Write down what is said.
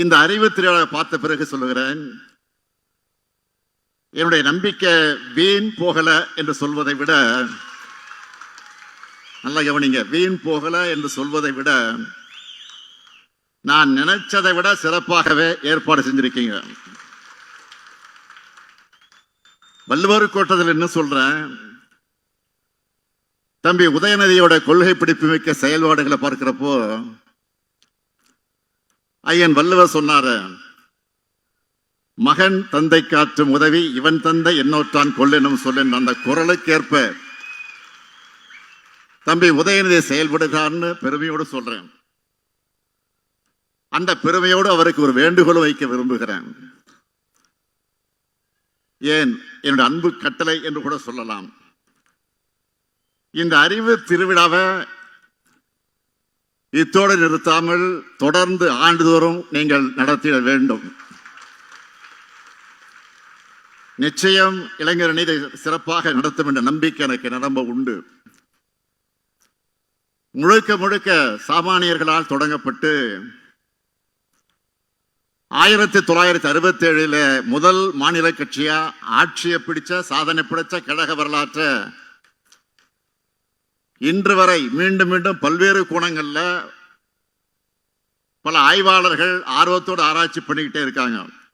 இந்த அறிவு திருவிழா பார்த்த பிறகு சொல்லுகிறேன், என்னுடைய நம்பிக்கை வீண் போகல என்று சொல்வதை விட, நல்லா கவனிங்க, வீண் போகல என்று சொல்வதை விட நான் நினைச்சதை விட சிறப்பாகவே ஏற்பாடு செஞ்சிருக்கீங்க. வள்ளுவர் கோட்டத்தில் என்ன சொல்றேன், தம்பி உதயநிதியோட கொள்கை பிடிப்பு மிக்க செயல்பாடுகளை பார்க்கிறப்போ ஐயன் வள்ளுவர் சொன்னாரு, மகன் தந்தை காற்றும் உதவி இவன் தந்தை என்னோற்றான் கொள்ளெனும் சொல்ல அந்த குரலுக்கேற்ப தம்பி உதயநிதி செயல்படுகிறான்னு பெருமையோடு சொல்றேன். அந்த பெருமையோடு அவருக்கு ஒரு வேண்டுகோள் வைக்க விரும்புகிறேன். ஏன் என்னுடைய அன்பு கட்டளை என்று கூட சொல்லலாம். இந்த அறிவு திருவிழாவை இத்தோடு நிறுத்தாமல் தொடர்ந்து ஆண்டுதோறும் நீங்கள் நடத்திட வேண்டும். நிச்சயம் இளைஞரணி இதை சிறப்பாக நடத்தும் என்ற நம்பிக்கை எனக்கு நிரம்ப உண்டு. முழுக்க முழுக்க சாமானியர்களால் தொடங்கப்பட்டு 1967 முதல் மாநில கட்சியா ஆட்சியை பிடிச்ச சாதனை பிடிச்ச கழக வரலாற்றை இன்று வரை மீண்டும் மீண்டும் பல்வேறு கோணங்கள்ல பல ஆய்வாளர்கள் ஆர்வத்தோடு ஆராய்ச்சி பண்ணிக்கிட்டே இருக்காங்க.